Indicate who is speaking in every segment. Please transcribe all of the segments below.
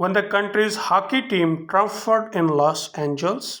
Speaker 1: When the country's hockey team triumphed in Los Angeles,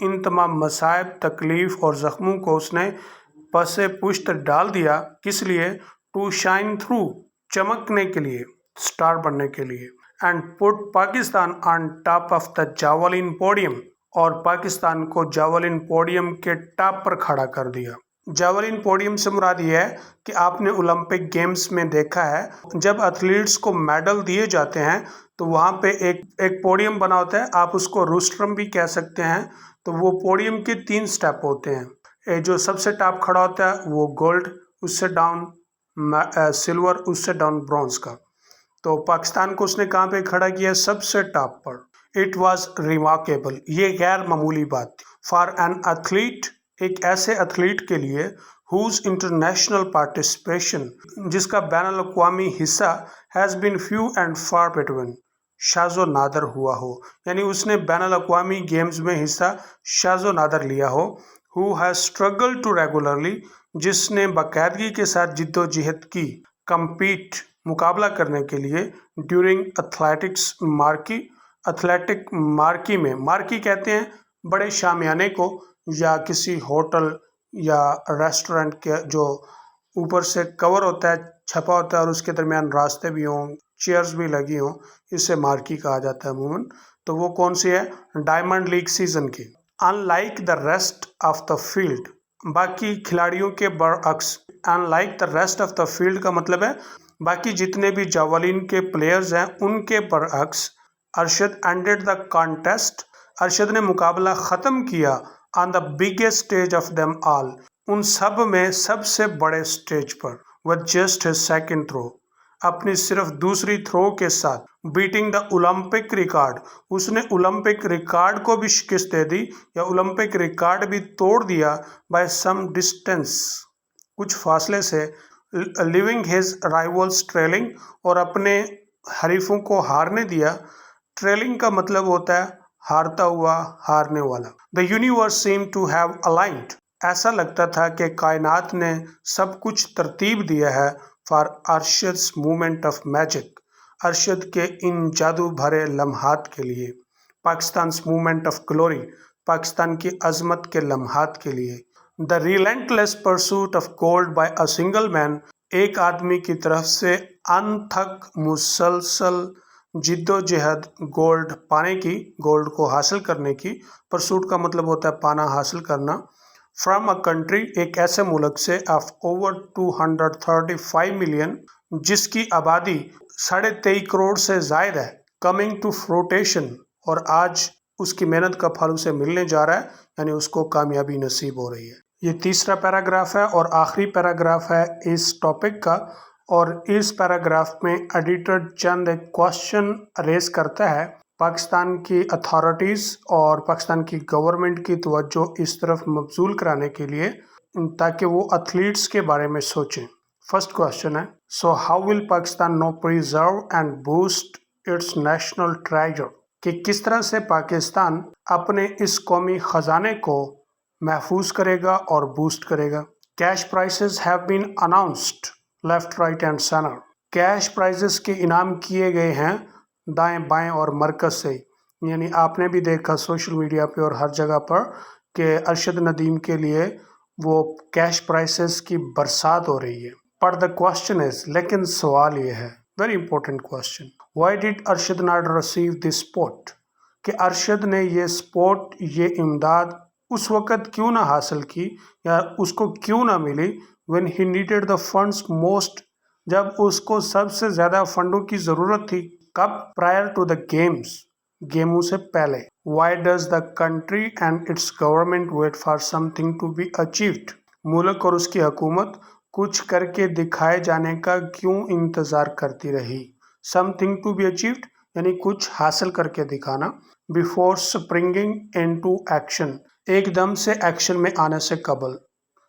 Speaker 1: ان تمام مصائب، تکلیف اور زخموں کو اس نے پس پشت ڈال دیا. کس لیے؟ ٹو شائن تھرو، چمکنے کے لیے، اسٹار بننے کے لیے. And put Pakistan on top of the javelin podium, اور پاکستان کو جاولین پوڈیم کے ٹاپ پر کھڑا کر دیا. جاولین پوڈیم سے مراد یہ ہے کہ آپ نے اولمپک گیمز میں دیکھا ہے جب ایتھلیٹس کو میڈل دیے جاتے ہیں تو وہاں پہ ایک پوڈیم بنا ہوتا ہے، آپ اس کو روسٹرم بھی کہہ سکتے ہیں. تو وہ پوڈیم کے 3 سٹیپ ہوتے ہیں. جو سب سے ٹاپ کھڑا ہوتا ہے وہ گولڈ، اس سے ڈاؤن سلور، اس سے ڈاؤن برونز کا. تو پاکستان کو اس نے کہاں پہ کھڑا کیا؟ سب سے top per. It was remarkable, یہ غیر معمولی بات تھی. فار این ایتھلیٹ، ایک ایسے ایتھلیٹ کے لیے ہوز انٹرنیشنل پارٹیسپیشن، جس کا بین الاقوامی حصہ has been few and for between, شاذ و نادر ہوا ہو، یعنی اس نے بین الاقوامی گیمز میں حصہ شاذ و نادر لیا ہو. Who has struggle to regularly, جس نے باقاعدگی کے ساتھ جد و جہد کی. کمپیٹ، مقابلہ کرنے کے لیے. ڈیورنگ ایتھلیٹکس مارکی، ایتھلیٹک مارکی میں، مارکی کہتے ہیں بڑے شامیانے کو یا کسی ہوٹل یا ریسٹورنٹ کے جو اوپر سے کور ہوتا ہے، چھپا ہوتا ہے اور اس کے درمیان راستے بھی ہوں، چیئرز بھی لگی ہوں، اسے مارکی کہا جاتا ہے عموماً. تو وہ کون سی ہے؟ ڈائمنڈ لیگ سیزن کی. In like the rest of the field, باقی کھلاڑیوں کے برعکس. In like the rest of the field کا مطلب ہے باقی جتنے بھی جاولین کے پلیئرز ہیں ان کے برعکس. Arshad ended the contest, Arshad نے مقابلہ ختم کیا. On the biggest stage of them all, ان سب میں سب سے بڑے اسٹیج پر. with just his second throw، اپنی صرف دوسری تھرو کے ساتھ. بیٹنگ دا اولمپک ریکارڈ، اس نے اولمپک ریکارڈ کو بھی شکست دے دی یا اولمپک ریکارڈ بھی توڑ دیا. بائی سم ڈسٹینس، کچھ فاصلے سے. لیونگ ہز رائولز ٹریلنگ، اور اپنے حریفوں کو ہارنے دیا. ٹریلنگ کا مطلب ہوتا ہے ہارتا ہوا، ہارنے والا. The universe seems to have aligned, ایسا لگتا تھا کہ کائنات نے سب کچھ ترتیب دیا ہے. For Arshad's moment of magic, Arshad کے ان جادو بھرے لمحات کے لیے. Pakistan's moment of glory, Pakistan کی عظمت کے لمحات کے لیے. The relentless pursuit of gold by a single man, ایک آدمی کی طرف سے انتھک مسلسل جد و جہد گولڈ پانے کی، گولڈ کو حاصل کرنے کی. پرسوٹ کا مطلب ہوتا ہے پانا، حاصل کرنا. فرام اے کنٹری، ایک ایسے ملک سے. آف اوور 235 ملین، جس کی آبادی 23.5 کروڑ سے زائد ہے. کمنگ ٹو فروٹیشن، اور آج اس کی محنت کا پھل اسے ملنے جا رہا ہے، یعنی اس کو کامیابی نصیب ہو رہی ہے. یہ تیسرا پیراگراف ہے اور آخری پیراگراف ہے اس ٹاپک کا. اور اس پیراگراف میں ایڈیٹر چند ایک کوشچن ریز کرتا ہے. پاکستان کی اتھارٹیز اور پاکستان کی گورنمنٹ کی توجہ اس طرف مبذول کرانے کے لیے تاکہ وہ ایتھلیٹس کے بارے میں سوچیں. فرسٹ کوشچن ہے، so how will Pakistan now preserve and boost its national treasure, کہ کس طرح سے پاکستان اپنے اس قومی خزانے کو محفوظ کرے گا اور بوسٹ کرے گا. Cash prizes have been announced left right and centre, cash prizes کے انعام کیے گئے ہیں دائیں بائیں اور مرکز سے. یعنی آپ نے بھی دیکھا سوشل میڈیا پہ اور ہر جگہ پر کہ ارشد ندیم کے لیے وہ کیش پرائسز کی برسات ہو رہی ہے. پر دا کوشچن از، لیکن سوال یہ ہے، very important question, why did Arshad not receive this support, کہ ارشد نے یہ سپورٹ، یہ امداد اس وقت کیوں نہ حاصل کی یا اس کو کیوں نہ ملی. when he needed the funds most، جب اس کو سب سے زیادہ فنڈوں کی ضرورت تھی. کب؟ prior to the games، گیموں سے پہلے. why does the country and its government wait for something to be achieved، ملک اور اس کی حکومت کچھ کر کے دکھائے جانے کا کیوں انتظار کرتی رہی. something to be achieved یعنی کچھ حاصل کر کے دکھانا. before springing into action، ایک دم سے ایکشن میں آنے سے قبل.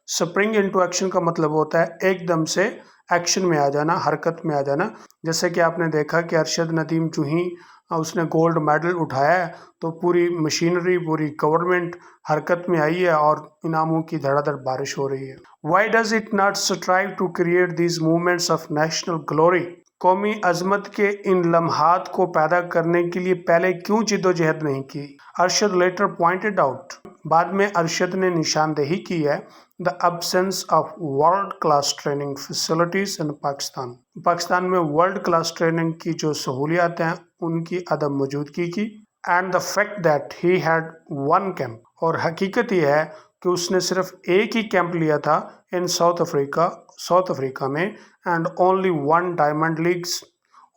Speaker 1: اسپرنگ انٹو ایکشن کا مطلب ہوتا ہے ایک دم سے ایکشن میں آ جانا، حرکت میں آ جانا. جیسے کہ آپ نے دیکھا کہ ارشد ندیم جو ہی اس نے گولڈ میڈل اٹھایا ہے تو پوری مشینری، پوری گورنمنٹ حرکت میں آئی ہے اور انعاموں کی دھڑا دھڑ بارش ہو رہی ہے. Why does it not strive to create these moments of national glory, قومی عظمت کے ان لمحات کو پیدا کرنے کے لیے پہلے کیوں جد و جہد نہیں کی. ارشد لیٹر پوائنٹڈ آؤٹ، بعد میں ارشد نے نشاندہی کی ہے the absence of world class training facilities in Pakistan میں ورلڈ کلاس ٹریننگ کی جو سہولیات ہیں ان کی عدم موجودگی کی and the fact that he had one camp اور حقیقت یہ ہے کہ اس نے صرف ایک ہی کیمپ لیا تھا in ساؤتھ افریقہ میں and only one diamond leagues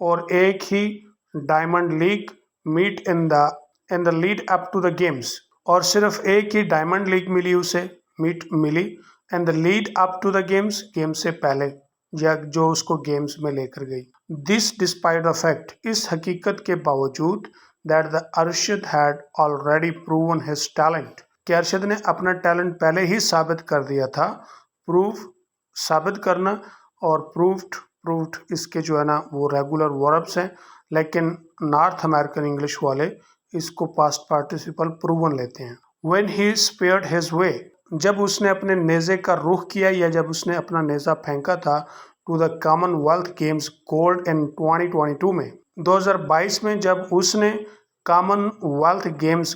Speaker 1: اور ایک ہی diamond league meet in the lead up to the games اور صرف ایک ہی ڈائمنڈ لیگ ملی اسے میٹ ملی and the lead up to the games سے پہلے یا جو اس کو گیمز میں لے کر گئی this despite the fact اس حقیقت کے باوجود that the Arshad had already proven his talent کہ ارشد نے اپنا ٹیلنٹ پہلے ہی ثابت کر دیا تھا ثابت کرنا اور proved اس کے جو ہے نا وہ ریگولر وربس ہیں لیکن نارتھ امریکن انگلش والے اس کو پاسٹ پارٹیسپل پروون لیتے ہیں when he speared his way جب اس نے اپنے نیزے کا رخ کیا یا جب اس نے اپنا نیزہ پھینکا تھا to the Commonwealth Games gold in 2022 میں 2022 میں جب اس نے کامن ویلتھ گیمز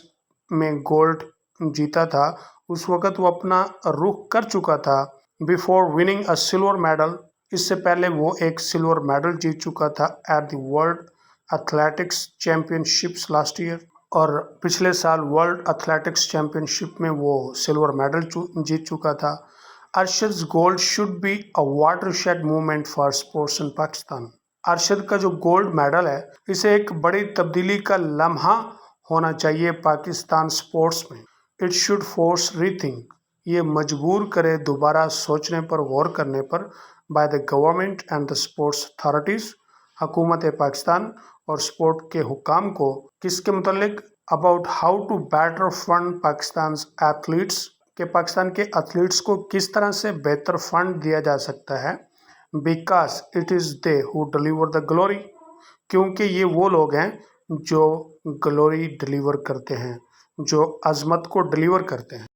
Speaker 1: میں گولڈ جیتا تھا اس وقت وہ اپنا رخ کر چکا تھا before winning a silver medal اس سے پہلے وہ ایک سلور میڈل جیت چکا تھا at the World Athletics Championships last year اور پچھلے سال ورلڈ ایتھلیٹکس چیمپئن شپ میں وہ سلور میڈل جیت چکا تھا Arshad's gold should be a watershed movement for sports in Pakistan Arshad کا جو گولڈ میڈل ہے اسے ایک بڑی تبدیلی کا لمحہ ہونا چاہیے پاکستان سپورٹس میں it should force rethink یہ مجبور کرے دوبارہ سوچنے پر غور کرنے پر by the government and the sports authorities حکومت پاکستان اور سپورٹ کے حکام کو کس کے متعلق about how to better fund Pakistan's athletes کہ پاکستان کے ایتھلیٹس کو کس طرح سے بہتر فنڈ دیا جا سکتا ہے because it is they who deliver the glory کیونکہ یہ وہ لوگ ہیں جو گلوری ڈلیور کرتے ہیں جو عظمت کو ڈلیور کرتے ہیں